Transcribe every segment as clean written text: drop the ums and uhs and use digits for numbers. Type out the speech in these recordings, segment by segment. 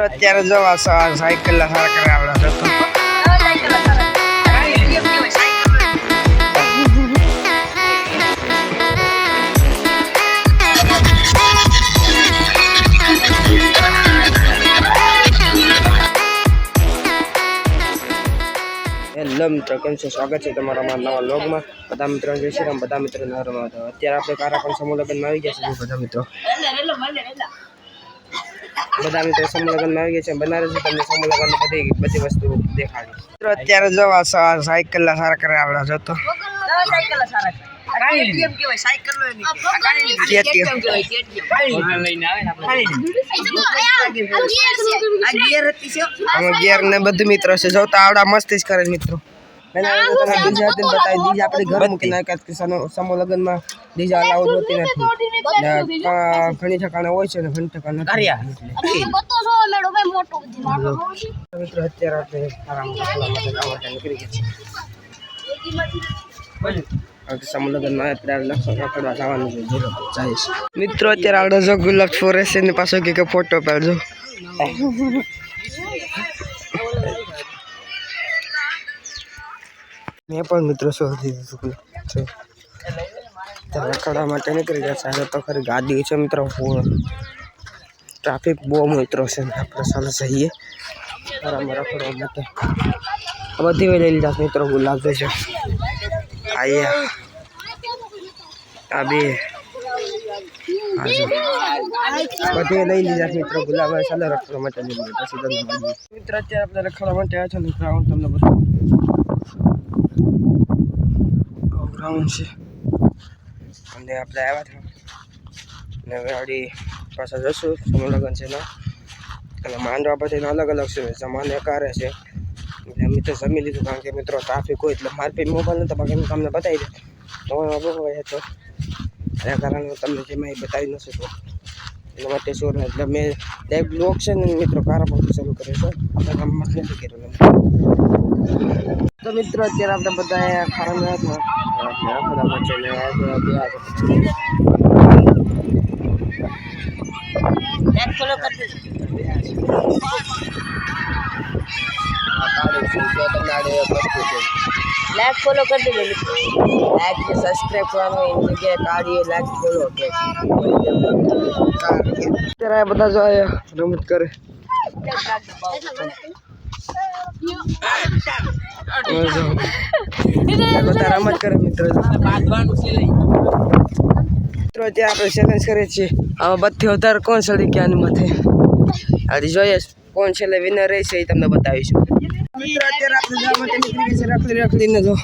અત્યારે જવા સાયકલ સારા કરે આવડા જતો હેલો મિત્રો, કેમ છો? સ્વાગત છે તમારા અમારા નવા વ્લોગમાં. બધા મિત્રો જય શ્રી રામ, બધા મિત્રો નરમાં હતા. અત્યારે આપણે કારાપણ સમૂહ લગ્નમાં આવી ગયા છે. બધા મિત્રો સમૂહ લગ્નમાં આવી ગયા છે. બનારસ તમને સમૂહ લગ્ન બધી વસ્તુ દેખાડી. મિત્રો અત્યારે જવા સાયકલ સારા કરે આવડા જતો ગિયર ને બધું મિત્રો છે. જોતા આવડા મસ્તી જ કરે મિત્રો. આપણે ઘર મૂકી નાખ્યા સમૂહ લગ્નમાં ડીજા અલાઉડ હોતી નથી. ઘણી ઠેકાણે હોય છે ને ઘણી ઠેકાણે મિત્રો અત્યારે આપણે નીકળી ગયા છે સમૂહ લગ્નમાં. રખડવા જવાનું છે મિત્રો. અત્યારે આવડે જો ગુલાબ ફોરેસ્ટ એની પાછો કે ફોટો પાડજો. મેં પણ મિત્રો શોધી દીધું છે. રખડવા માટે નીકળી ગયા છે. તો ખરી ગાડી છે મિત્રો. ટ્રાફિક બહુ મિત્રો છે. આપણે ચાલો જઈએ આરામ રખડવા માટે. બધી લઈ લીધા મિત્રો. ગુલાબ છે આ બે બધી લઈ લીધા મિત્રો. ગુલાબ ચાલો રખડવા માટે લઈ લીધા. પછી મિત્રો અત્યારે આપણે રખડવા માટે આવ્યા છે ને ગ્રાઉન્ડ તમને બધું ગ્રાઉન્ડ છે અને આપણે આવ્યા હતા ને હવે ગાડી પાછા જશું. સમૂહ લગ્ન છે ને અને માંડવા પછી અલગ અલગ છે. જમાને કારે છે એટલે અમે તો જમી લીધું કારણ કે મિત્રો ટ્રાફિક હોય એટલે મારી પાસે મોબાઈલ નતો બાકી તમને બતાવી દે તો એના કારણે તમને જેમાં બતાવી ન શકું. એના માટે શું એટલે મેં એક બ્લોગ છે ને મિત્રો કારાપણથી શરૂ કર્યો છે. આપણે ગામમાં નથી કર્યું. તો મિત્રો અત્યારે આપણે બધા ખારામાં લાઈક ફોલો કરી દેજો. લાઈક ને સબસ્ક્રાઈબ કરવાનું એની જગ્યાએ કાઢીએ લાઈક ફોલો અત્યારે બધા જો રમત કરે. બધા રમત કરે મિત્રો. મિત્રો અત્યારે આપણે ચેલેન્જ કરીએ છીએ. આમાં બધી વધારે કોણ ચડી ગયા આની માથે હજી જોઈએ કોણ છેલ્લે વિનર રહેશે એ તમને બતાવીશું. મિત્રો અત્યારે આપણે જવા માટે નીકળી ગયા છે. રખડીને જો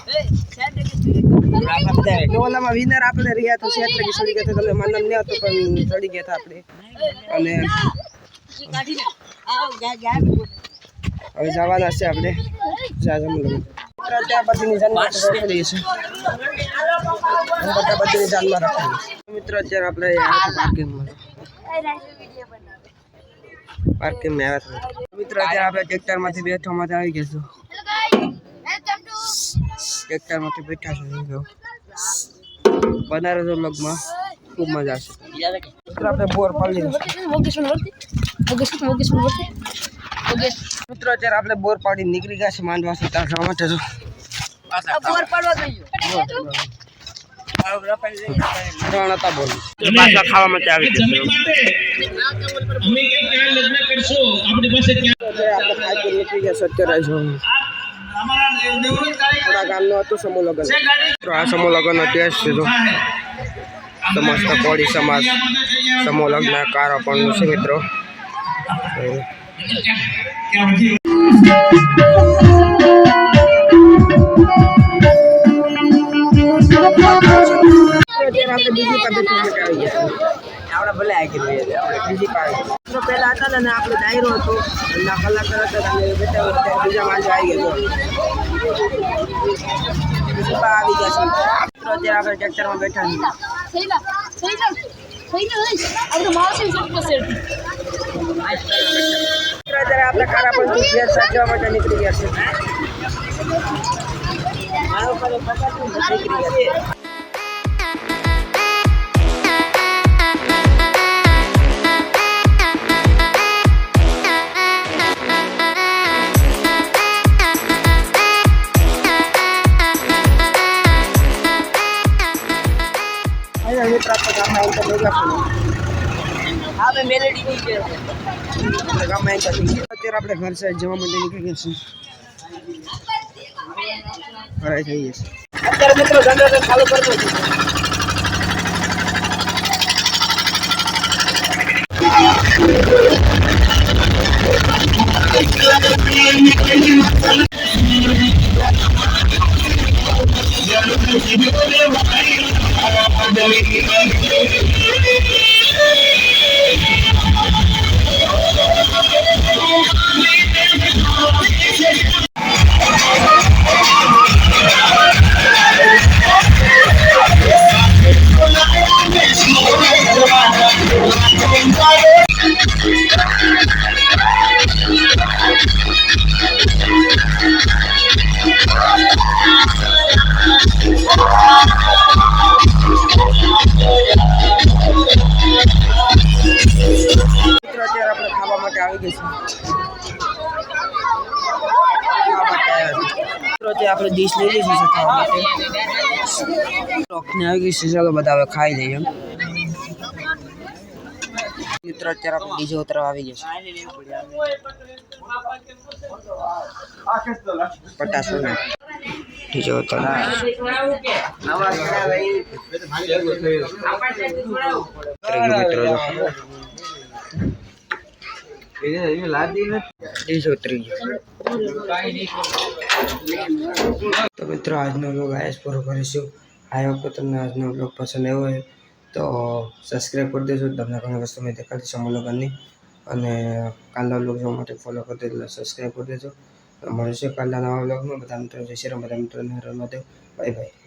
ઓલામાં વિનર આપણે રહ્યા તો એટલે કે ચડી ગયા તમને માનમ નહીં આવતો પણ ચડી ગયા હતા આપણે. અને હવે જવાના છે આપણે ત્યાં બધીની જાનમાં રખડીએ છીએ. બધા બધીની જાનમાં રખડીએ. મિત્રો અત્યારે આપણે પાર્કિંગમાં આવ્યા હતા. મિત્રો અત્યારે આપણે ટ્રેક્ટરમાંથી બેઠવામાંથી આવી ગયા છું. ટ્રેક્ટરમાંથી બેઠા છે. બનારસ વ્લોગમાં ખૂબ મજા આવશે. મિત્રો આપણે બોર પાડી મિત્રો અત્યારે આપણે બોર પાડી નીકળી ગયા છે માંડવા છે ત્યાં જવા માટે. ખાવા માટે આવી થોડા ગામનો હતું સમૂહ લગ્ન. આ સમૂહ લગ્નનો ટેસ્ટ છે. સમસ્ત કોળી સમાજ સમૂહ લગ્ન કારાપણનું છે મિત્રો. બીજી પદ્ધતિ માટે આવી ગયા. આપણે ભલે આગળ રહીએ આપણે બીજી પાડી પહેલા હતા ને આપણે ડાયરો હતો એના કલાકાર હતા અને બેઠા બીજા માંડવા આવી ગયા. બીજી પા આવી ગયા છે. અત્યારે આપણે ટ્રેક્ટરમાં બેઠા છીએ. અત્યારે આપણે કારાપણથી ઘેર સાચવા માટે નીકળી ગયા છે. નીકળી ગયા છે. લખવાનું હા મેં મેલેડી નહીં છે આપણે ગામમાં એક હતી અત્યારે આપણે ઘર સાઈડ જવા માટે નીકળી ગયા છીએ ઘરે થઈ જશે અત્યારે મિત્રો જનરેટર ચાલુ કરતો છું અત્યારે આપણે ખાવા માટે આવી ગઈ છે આપણે ડીશ લઈ લીધી છે ખાવા માટે ટોકને આવી ગઈ છે ચાલો બધા હવે ખાઈ લઈએ મિત્રો અત્યારે આપણે ડીજે ઉતરવા આવી ગયા છે પટાસો ડીજે ઉતરવા તો મિત્રો આજનો બ્લોગ આયસ પૂરો કરીશું આઈ હોપ કે તમને આજનો બ્લોગ પસંદ આવ્યો હોય તો સબસ્ક્રાઈબ કરી દેજો તમને ઘણી વસ્તુ મેં દેખાડી સમૂહલગ્નની અને કાલના બ્લોગ જોવા માટે ફોલો કરી દેજો સબસ્ક્રાઈબ કરી દેજો મળશે કાલના નવા બ્લોગમાં બધા મિત્રો જય શ્રી રામ બધા મિત્રોને હર મહાદેવ બાય બાય